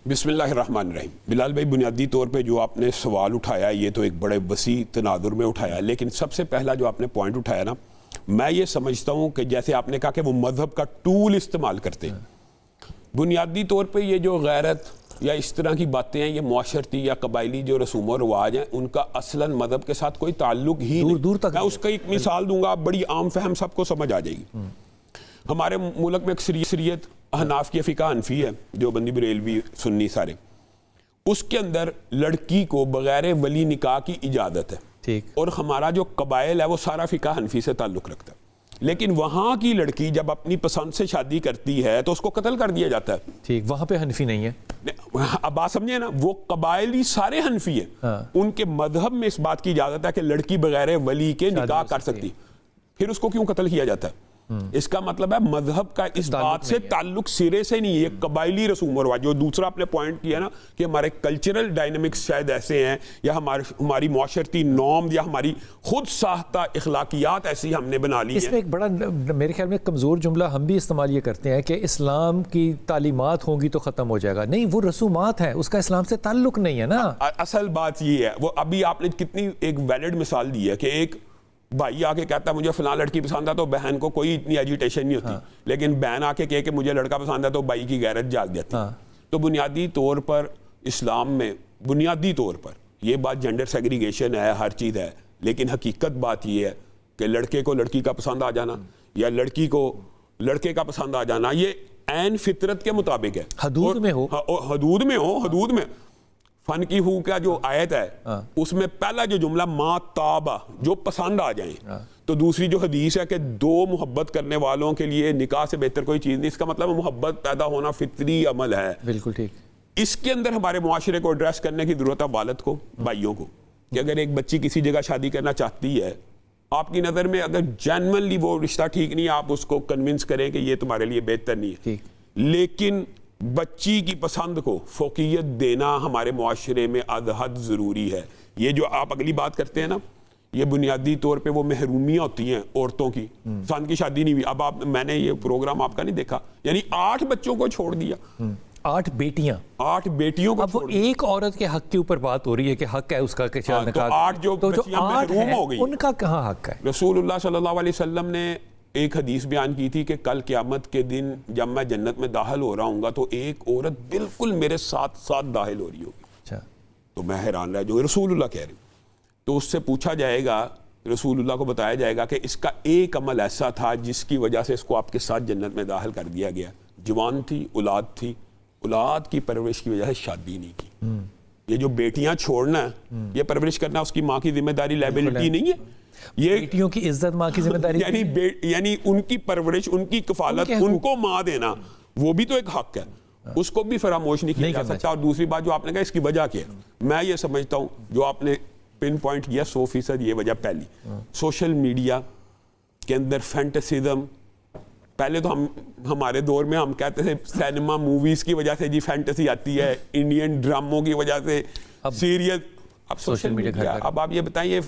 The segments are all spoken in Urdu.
بسم اللہ الرحمن الرحیم. بلال بھائی, بنیادی طور پہ جو آپ نے سوال اٹھایا یہ تو ایک بڑے وسیع تناظر میں اٹھایا, لیکن سب سے پہلا جو آپ نے پوائنٹ اٹھایا نا, میں یہ سمجھتا ہوں کہ جیسے آپ نے کہا کہ وہ مذہب کا ٹول استعمال کرتے ہیں. بنیادی طور پہ یہ جو غیرت یا اس طرح کی باتیں ہیں, یہ معاشرتی یا قبائلی جو رسوم و رواج ہیں, ان کا اصلاً مذہب کے ساتھ کوئی تعلق ہی نہیں. دور تک میں اس کا ایک مثال دوں گا, بڑی عام فہم سب کو سمجھ آ جائے گی. ہمارے ملک میں اکثریت احناف کی فقہ حنفی ہے, جو بندی بریلوی سنی سارے, اس کے اندر لڑکی کو بغیر ولی نکاح کی اجازت ہے. ٹھیک. اور ہمارا جو قبائل ہے وہ سارا فقہ حنفی سے تعلق رکھتا ہے. لیکن وہاں کی لڑکی جب اپنی پسند سے شادی کرتی ہے تو اس کو قتل کر دیا جاتا ہے. ٹھیک, وہاں پہ حنفی نہیں ہے. اب بات سمجھے نا, وہ قبائلی سارے حنفی ہیں, ان کے مذہب میں اس بات کی اجازت ہے کہ لڑکی بغیر ولی کے نکاح کر سکتی, پھر اس کو کیوں قتل کیا جاتا ہے؟ اس کا مطلب ہے مذہب کا اس بات سے تعلق سرے سے نہیں ہے, قبائلی رسوم و رواج. جو دوسرا آپ نے پوائنٹ کیا نا کہ ہمارے کلچرل ڈائنامکس شاید ایسے ہیں, یا ہماری معاشرتی نارم یا ہماری خود ساختہ اخلاقیات ایسی ہم نے بنا لی ہیں. اس میں ایک بڑا میرے خیال میں کمزور جملہ ہم بھی استعمال یہ کرتے ہیں کہ اسلام کی تعلیمات ہوں گی تو ختم ہو جائے گا. نہیں, وہ رسومات ہیں, اس کا اسلام سے تعلق نہیں ہے نا. اصل بات یہ ہے, وہ ابھی آپ نے کتنی ایک ویلڈ مثال دی ہے کہ ایک بھائی آ کے کہتا ہے مجھے فلاں لڑکی پسند ہے, تو بہن کو کوئی اتنی ایجیٹیشن نہیں ہوتی. لیکن بہن آ کے کہے کہ مجھے لڑکا پسند ہے تو بھائی کی غیرت جاگ جاتی. تو بنیادی طور پر اسلام میں بنیادی طور پر یہ بات جینڈر سیگریگیشن ہے, ہر چیز ہے, لیکن حقیقت بات یہ ہے کہ لڑکے کو لڑکی کا پسند آ جانا یا لڑکی کو لڑکے کا پسند آ جانا یہ عین فطرت کے مطابق ہے. حدود میں ہو, حدود میں. فن کی ہو کا جو آیت ہے اس میں پہلا جو جملہ ما تابا, جو پسند آ جائیں. تو دوسری جو حدیث ہے کہ دو محبت کرنے والوں کے لیے نکاح سے بہتر کوئی چیز نہیں. اس کا مطلب محبت پیدا ہونا فطری عمل ہے. بالکل ٹھیک. اس کے اندر ہمارے معاشرے کو ایڈریس کرنے کی ضرورت ہے والد کو, بھائیوں کو, کہ اگر ایک بچی کسی جگہ شادی کرنا چاہتی ہے, آپ کی نظر میں اگر جینوئنلی وہ رشتہ ٹھیک نہیں ہے, آپ اس کو کنونس کریں کہ یہ تمہارے لیے بہتر نہیں ہے. لیکن بچی کی پسند کو فوقیت دینا ہمارے معاشرے میں از حد ضروری ہے. یہ جو آپ اگلی بات کرتے ہیں نا, یہ بنیادی طور پہ وہ محرومیاں ہوتی ہیں عورتوں کی. پسند کی شادی نہیں ہوئی, اب آپ, میں نے یہ پروگرام آپ کا نہیں دیکھا, یعنی 8 بچوں کو چھوڑ دیا. 8 بیٹیاں, 8 بیٹیوں کو. اب وہ ایک عورت کے حق کے اوپر بات ہو رہی ہے کہ حق ہے اس کا کہ 8 جو بچیاں محروم ہو گئی, ان کا کہاں حق ہے؟ رسول اللہ صلی اللہ علیہ وسلم نے ایک حدیث بیان کی تھی کہ کل قیامت کے دن جب میں جنت میں داخل ہو رہا ہوں گا تو ایک عورت بالکل میرے ساتھ ساتھ داخل ہو رہی ہوگی. اچھا. تو میں حیران رہا, جو رسول اللہ کہہ رہے ہیں. تو اس سے پوچھا جائے گا, رسول اللہ کو بتایا جائے گا کہ اس کا ایک عمل ایسا تھا جس کی وجہ سے اس کو آپ کے ساتھ جنت میں داخل کر دیا گیا. جوان تھی, اولاد تھی, اولاد کی پرورش کی وجہ سے شادی نہیں کی. یہ جو بیٹیاں چھوڑنا ہے, یہ پرورش کرنا اس کی ماں کی ذمہ داری, لائبلٹی نہیں ہے. یہ بیٹیوں کی عزت ماں کی ذمہ داری, یعنی ان کی پرورش, ان کی کفالت, ان کو ماں دینا, وہ بھی تو ایک حق ہے, اس کو بھی فراموش نہیں کیا جا سکتا. اور دوسری بات جو آپ نے کہا اس کی وجہ کیا ہے, میں یہ سمجھتا ہوں جو آپ نے پن پوائنٹ کیا 100% یہ وجہ پہلی, سوشل میڈیا کے اندر فینٹسزم. پہلے تو ہمارے دور میں ہم کہتے تھے سینما موویز کی وجہ سے جی فینٹسی آتی ہے, انڈین ڈراموں کی وجہ سے سیریل. اب سوشل میڈیا, اب آپ یہ بتائیں,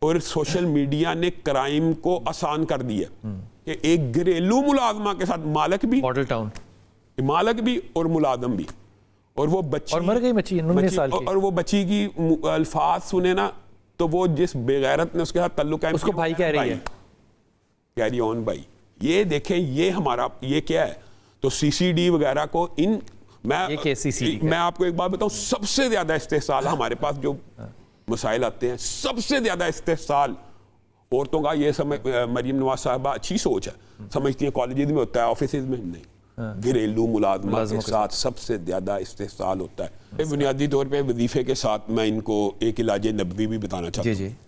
اور سوشل میڈیا نے کرائم کو آسان کر دیا کہ ایک گھریلو ملازمہ کے ساتھ مالک بھی, ماڈل ٹاؤن مالک بھی اور ملازم بھی, اور وہ بچی, اور مر گئی بچی 19 سال کی, اور وہ بچی کی الفاظ سنے نا تو وہ جس بے غیرت نے اس کے ساتھ تعلق ہے اس کو بھائی کہہ رہی ہے, کیری آن بھائی. یہ دیکھیں یہ ہمارا یہ کیا ہے. تو سی سی ڈی وغیرہ کو میں آپ کو ایک بات بتاؤں, سب سے زیادہ استحصال ہمارے پاس جو مسائل آتے ہیں, سب سے زیادہ استحصال عورتوں کا, یہ مریم نواز صاحبہ اچھی سوچ ہے, سمجھتی ہیں کالجز میں ہوتا ہے, آفیسز میں نہیں, گھریلو ملازمہ کے ساتھ سب سے زیادہ استحصال ہوتا ہے. بنیادی طور پہ وظیفے کے ساتھ میں ان کو ایک علاج نبوی بھی بتانا چاہتا ہوں.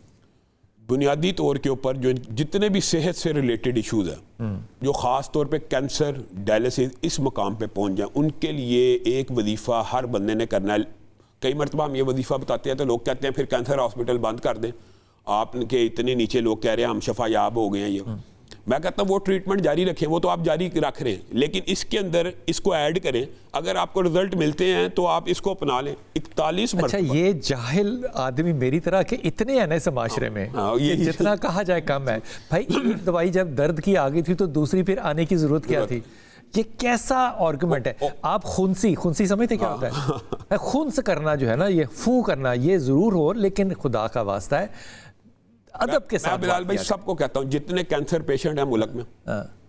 بنیادی طور کے اوپر جو جتنے بھی صحت سے ریلیٹڈ ایشوز ہیں, جو خاص طور پہ کینسر, ڈائلسس, اس مقام پہ پہنچ جائیں, ان کے لیے ایک وظیفہ ہر بندے نے کرنا ہے. کئی مرتبہ ہم یہ وظیفہ بتاتے ہیں تو لوگ کہتے ہیں پھر کینسر ہاسپٹل بند کر دیں, آپ کے اتنے نیچے لوگ کہہ رہے ہیں ہم شفا یاب ہو گئے ہیں. یہ میں کہتا ہوں وہ ٹریٹمنٹ جاری رکھیں, وہ تو آپ جاری رکھ رہے ہیں, لیکن اس کے اندر اس کو ایڈ کریں. اگر آپ کو رزلٹ ملتے ہیں تو آپ اس کو اپنا لیں. 41 مرتبہ. اچھا, یہ جاہل آدمی میری طرح کے اتنے ہیں نا اس معاشرے میں, جتنا کہا جائے کم ہے. بھائی ایک دوائی جب درد کی آ گئی تھی تو دوسری پھر آنے کی ضرورت کیا تھی؟ یہ کیسا آرگومنٹ ہے؟ آپ خنسی سمجھتے کیا ہوتا ہے؟ خنس کرنا جو ہے نا، یہ فوں کرنا، یہ ضرور ہو، لیکن خدا کا واسطہ ہے ادب کے ساتھ. میں بلال بھائی سب کو کہتا ہوں جتنے کینسر پیشنٹ ہیں ملک میں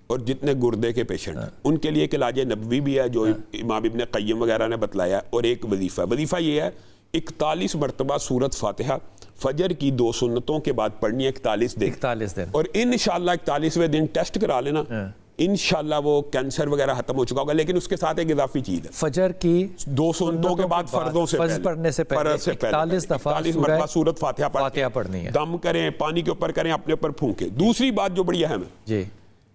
اور جتنے گردے کے پیشنٹ ہیں ان کے لیے ایک علاج نبوی بھی ہے جو امام ابن قیم وغیرہ نے بتلایا، اور ایک وظیفہ یہ ہے 41 مرتبہ سورت فاتحہ فجر کی 2 سنتوں کے بعد پڑھنی ہے 41 دن، اور انشاءاللہ 41ویں دن ٹیسٹ کرا لینا، انشاءاللہ وہ کینسر وغیرہ ختم ہو چکا ہوگا. لیکن اس کے ساتھ ایک اضافی چیز ہے، فجر کی 2 سنتوں کے بعد فرضوں سے پڑھنے سے پہلے 41 دفعہ مرتبہ سورت فاتحہ پڑھنی ہے. دم کریں، پانی کے اوپر کریں، اپنے اوپر پھونکیں. دوسری بات جو بڑی اہم ہے جی،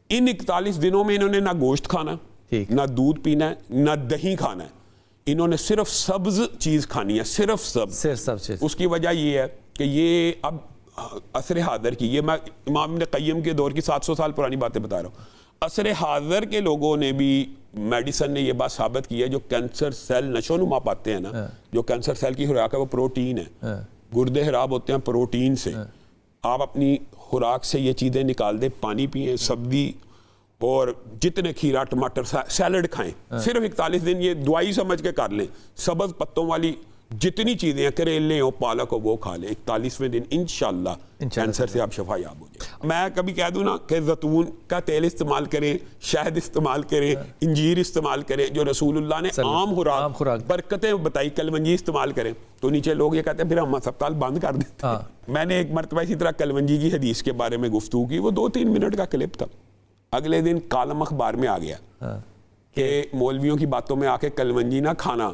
ان 41 دنوں میں انہوں نے نہ گوشت کھانا، نہ دودھ پینا ہے، نہ دہی کھانا ہے، انہوں نے صرف سبز چیز کھانی ہے، صرف سبز. اس کی وجہ یہ ہے کہ یہ اب عصر حاضر کی، یہ میں امام ابن قیم کے دور کی 700 سال پرانی باتیں بتا رہا ہوں، عصر حاضر کے لوگوں نے بھی، میڈیسن نے یہ بات ثابت کی ہے، جو کینسر سیل نشو نما پاتے ہیں نا، جو کینسر سیل کی خوراک ہے وہ پروٹین ہے، گردے خراب ہوتے ہیں پروٹین سے. آپ اپنی خوراک سے یہ چیزیں نکال دیں، پانی پئیں، سبزی اور جتنے کھیرا ٹماٹر سیلڈ کھائیں، صرف 41 دن یہ دوائی سمجھ کے کر لیں. سبز پتوں والی جتنی چیزیں ہیں، کریلے ہو، پالک ہو، وہ کھا لیں. 41ویں دن انشاءاللہ کینسر سے آپ شفا یاب ہو جائے. میں کبھی کہہ دوں نا کہ زیتون کا تیل استعمال کریں، شہد استعمال کریں، انجیر استعمال کریں، جو رسول اللہ نے عام خوراک برکتیں بتائی، کلونجی استعمال کریں، تو نیچے لوگ یہ کہتے ہیں پھر ہم ہسپتال بند کر دیتے ہیں. میں نے ایک مرتبہ اسی طرح کلونجی کی حدیث کے بارے میں گفتگو کی، وہ 2-3 منٹ کا کلپ تھا. اگلے دن کالم اخبار میں آ گیا کہ مولویوں کی باتوں میں آ کے کلونجی نہ کھانا.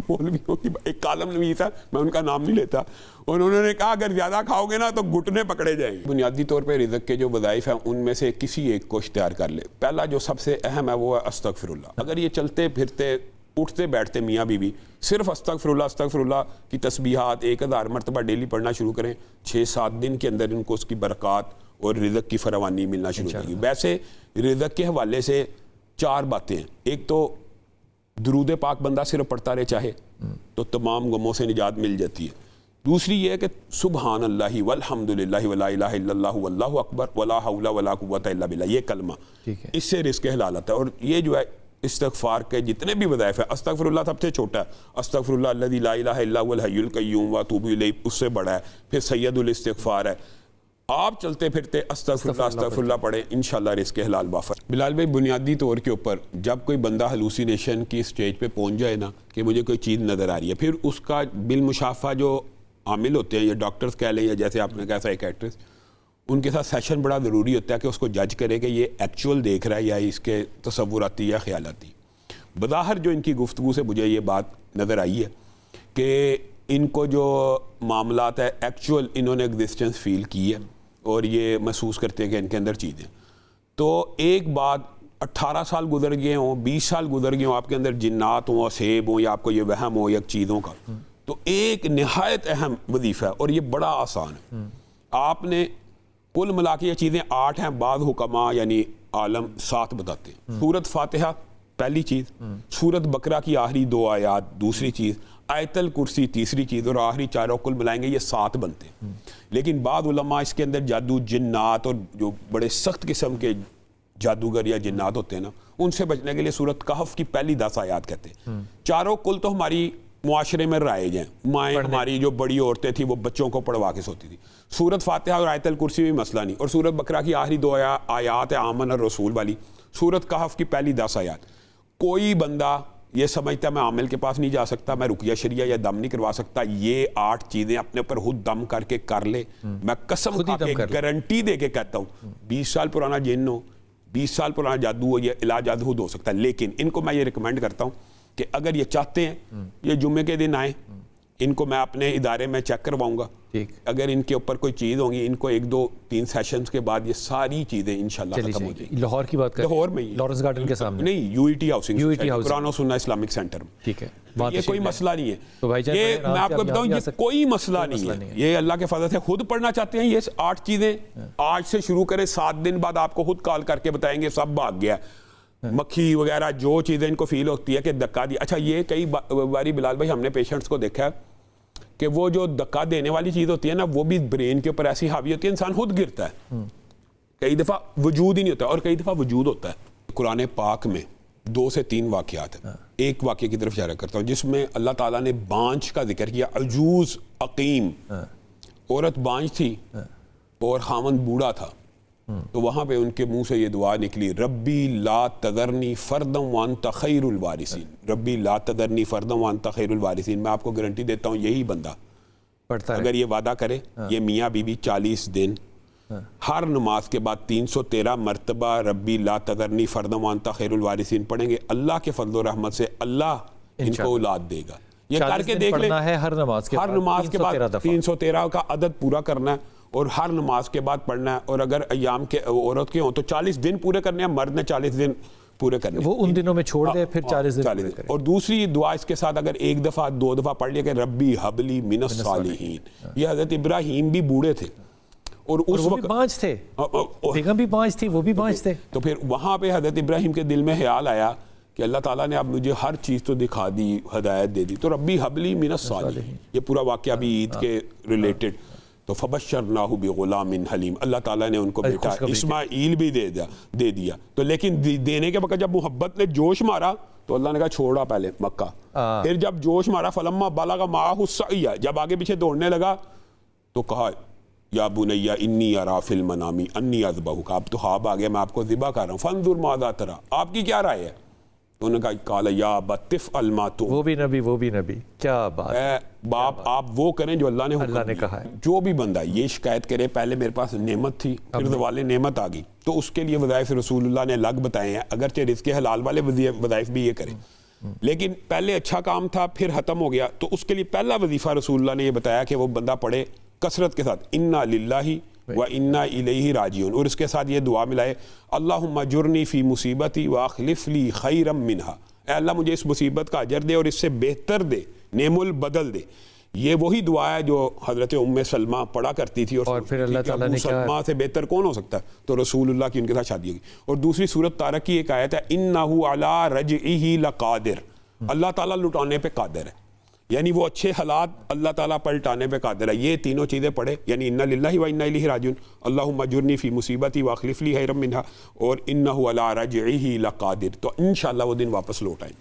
مولویوں کی ایک کالم نویس ہے، میں ان کا نام نہیں لیتا، انہوں نے کہا اگر زیادہ کھاؤ گے نا تو گھٹنے پکڑے جائیں گے. بنیادی طور پہ رزق کے جو وظائف ہیں ان میں سے کسی ایک کو اختیار کر لے. پہلا جو سب سے اہم ہے وہ ہے استغفر اللہ. اگر یہ چلتے پھرتے اٹھتے بیٹھتے میاں بیوی صرف استغفر اللہ کی تسبیحات 1000 مرتبہ ڈیلی پڑھنا شروع کریں، 6-7 دن کے اندر ان کو اس کی برکات اور رزق کی فراوانی ملنا شروع ہوگی. ویسے رزق کے حوالے سے 4 باتیں ہیں. ایک تو درود پاک بندہ صرف پڑھتا رہے چاہے تو تمام غموں سے نجات مل جاتی ہے. دوسری یہ ہے کہ سبحان اللہ والحمد للہ ولا الہ الا اللہ واللہ اکبر ولا حول ولا قوت الا باللہ، یہ کلمہ اس سے رزق حلال آتا ہے. اور یہ جو ہے استغفار کے جتنے بھی وظائف ہیں، استغفر اللہ سب سے چھوٹا ہے، استغفر اللہ الذی لا الہ الا هو الحی القیوم واتوب الیہ اس سے بڑا ہے، پھر سید الاستغفار ہے. آپ چلتے پھرتے استغفر اللہ پڑھیں، انشاءاللہ رزق حلال وافر. بلال بھائی بنیادی طور کے اوپر جب کوئی بندہ ہلوسینیشن کی سٹیج پہ پہنچ جائے نا کہ مجھے کوئی چیز نظر آ رہی ہے، پھر اس کا بالمشافہ جو عامل ہوتے ہیں یا ڈاکٹرز کہہ لیں یا جیسے آپ نے کہا سائیکیٹرسٹ، ان کے ساتھ سیشن بڑا ضروری ہوتا ہے کہ اس کو جج کرے کہ یہ ایکچول دیکھ رہا ہے یا اس کے تصوراتی یا خیالاتی. بظاہر جو ان کی گفتگو سے مجھے یہ بات نظر آئی ہے کہ ان کو جو معاملات ہے ایکچول انہوں نے ایگزسٹنس فیل کی ہے اور یہ محسوس کرتے ہیں کہ ان کے اندر چیزیں. تو ایک بات 18 سال گزر گئے ہوں، 20 سال گزر گئے ہوں، آپ کے اندر جنات ہوں، اسیب ہوں، یا آپ کو یہ وہم ہو یا چیزوں کا، تو ایک نہایت اہم وظیفہ ہے اور یہ بڑا آسان ہے. آپ نے کل ملا کے یہ چیزیں 8 ہیں، بعض حکماء یعنی عالم 7 بتاتے ہیں. سورت فاتحہ پہلی چیز، سورت بقرہ کی آخری 2 آیات دوسری چیز، آیت الکرسی تیسری چیز، اور آخری 4 کل ملائیں گے یہ 7 بنتے ہیں. لیکن بعض علماء اس کے اندر جادو، جنات اور جو بڑے سخت قسم کے جادوگر یا جنات ہوتے ہیں نا، ان سے بچنے کے لیے سورت کہف کی پہلی 10 آیات کہتے ہیں. 4 کل تو ہماری معاشرے میں رائج ہیں، مائیں ہماری جو بڑی عورتیں تھیں وہ بچوں کو پڑھوا کے سوتی تھی. سورت فاتحہ اور آیت الکرسی بھی مسئلہ نہیں، اور سورت بقرہ کی آخری 2 آیات آمن الرسول والی، سورت کہف کی پہلی 10 آیات. کوئی بندہ یہ سمجھتا ہے میں عامل کے پاس نہیں جا سکتا، میں رقیہ شریعہ یا دم نہیں کروا سکتا، یہ 8 چیزیں اپنے اوپر خود دم کر کے کر لے. میں قسم کھا کے گارنٹی دے کے کہتا ہوں 20 سال پرانا جن ہو، 20 سال پرانا جادو ہو، یہ علاج خود ہو سکتا ہے. لیکن ان کو میں یہ ریکمینڈ کرتا ہوں کہ اگر یہ چاہتے ہیں یہ جمعے کے دن آئیں، ان کو میں اپنے ادارے میں چیک کرواؤں گا. اگر ان کے اوپر کوئی چیز ہوگی، ان کو 1-2-3 سیشنز کے بعد یہ ساری چیزیں انشاءاللہ ختم ہو جائیں گی. لاہور کی بات کریں، لاہور میں لارنس گارڈن کے سامنے نہیں، یو ای ٹی ہاؤسنگ قرآن و سنہ اسلامک سینٹر میں. ٹھیک ہے، یہ کوئی مسئلہ نہیں ہے. یہ میں آپ کو بتاؤں یہ کوئی مسئلہ نہیں ہے. یہ اللہ کے فضل سے خود پڑھنا چاہتے ہیں، یہ 8 چیزیں آج سے شروع کریں، 7 دن بعد آپ کو خود کال کر کے بتائیں گے سب بھاگ گیا. مکھی وغیرہ جو چیزیں ان کو فیل ہوتی ہے کہ دھکا دی. اچھا یہ کئی باری بلال بھائی ہم نے پیشنٹس کو دیکھا ہے کہ وہ جو دھکا دینے والی چیز ہوتی ہے نا، وہ بھی برین کے اوپر ایسی حاوی ہوتی ہے انسان خود گرتا ہے. کئی دفعہ وجود ہی نہیں ہوتا اور کئی دفعہ وجود ہوتا ہے. قرآن پاک میں 2 سے 3 واقعات ہیں. ایک واقعے کی طرف اشارہ کرتا ہوں جس میں اللہ تعالیٰ نے بانجھ کا ذکر کیا. عجوز عقیم, عورت بانجھ تھی اور خاوند بوڑھا تھا, تو وہاں پہ ان کے منہ سے یہ دعا نکلی, ربی لا تذرنی فردا وانت خیر الوارثین. ربی لا تذرنی فردا وانت خیر الوارثین. میں آپ کو گارنٹی دیتا ہوں یہی بندہ اگر یہ وعدہ کرے, یہ میاں بیوی 40 دن ہر نماز کے بعد 313 مرتبہ ربی لا تذرنی فردا وانت خیر الوارثین پڑھیں گے, اللہ کے فضل و رحمت سے اللہ ان کو اولاد دے گا. یہ کر کے دیکھ لیں, ہر نماز کے بعد 313 کا عدد پورا کرنا ہے اور ہر نماز کے بعد پڑھنا ہے. اور اگر ایام کے عورت کے ہوں تو 40 دن پورے کرنے ہیں, مرد نے 40 دن پورے کرنے ہیں. وہ ان دنوں میں چھوڑ دے پھر 40 دن. اور دوسری دعا اس کے ساتھ اگر 1 دفعہ 2 دفعہ پڑھ لیا کہ ربی حبلی من الصالحین. یہ حضرت ابراہیم بھی بوڑھے تھے اور اس وقت بانجھ تھے, بیگم بھی بانجھ تھی, وہ بھی بانجھ تھے. تو پھر وہاں پہ حضرت ابراہیم کے دل میں خیال آیا کہ اللہ تعالیٰ نے اب مجھے ہر چیز تو دکھا دی, ہدایت دے دی, تو ربی حبلی من الصالحین. یہ پورا واقعہ بھی عید کے ریلیٹڈ. تو فبشرناہ بغلام حلیم, اللہ تعالیٰ نے ان کو بیٹا اسماعیل بھی دے دیا. تو لیکن دینے کے وقت جب محبت نے جوش مارا تو اللہ نے کہا چھوڑا پہلے مکہ. پھر جب جوش مارا فلما بلغ معہ السعی, جب آگے پیچھے دوڑنے لگا تو کہا یا بنی انی ارا فی المنام انی اذبحک. اب تو خواب آ گیا, میں آپ کو ذبح کر رہا ہوں. فانظر ماذا تری, آپ کی کیا رائے ہے؟ تو انہوں نے کہا قال یا ابت افعل ما تؤمر. وہ بھی نبی, کیا بات ہے باپ, آپ وہ کریں جو اللہ نے کہا ہے. جو بھی بندہ یہ شکایت کرے پہلے میرے پاس نعمت تھی پھر زوال نعمت آ گئی, تو اس کے لیے وظائف رسول اللہ نے الگ بتائے ہیں. اگرچہ رزق حلال والے وظائف بھی یہ کریں, لیکن پہلے اچھا کام تھا پھر ختم ہو گیا, تو اس کے لیے پہلا وظیفہ رسول اللہ نے یہ بتایا کہ وہ بندہ پڑھے کثرت کے ساتھ انا للہ وَإِنَّا إِلَيْهِ راجعون. اور اس کے ساتھ یہ دعا ملائے اللہم اجرنی فی مصیبتی واخلف لی خیرا منہا. اے اللہ مجھے اس مصیبت کا اجر دے اور اس سے بہتر دے, نعم البدل دے. یہ وہی دعا ہے جو حضرت ام سلمہ پڑھا کرتی تھی, اور پھر اللہ تعالیٰ نے سلمہ سے بہتر کون ہو سکتا ہے, تو رسول اللہ کی ان کے ساتھ شادی ہوگی. اور دوسری سورۃ طارق کی ایک آیت ہے اِنَّهُ عَلَىٰ رَجْعِهِ لَقَادِرٌ. اللہ تعالیٰ لٹانے پہ قادر ہے, یعنی وہ اچھے حالات اللہ تعالیٰ پلٹانے پہ قادر ہے. یہ تینوں چیزیں پڑھے, یعنی انا للہ و انا الیہ راجعون, اللہم اجرنی فی مصیبتی واخلف لی خیرا منہا, اور انہ علی رجعہ لقادر. تو انشاءاللہ وہ دن واپس لوٹ آئیں گے.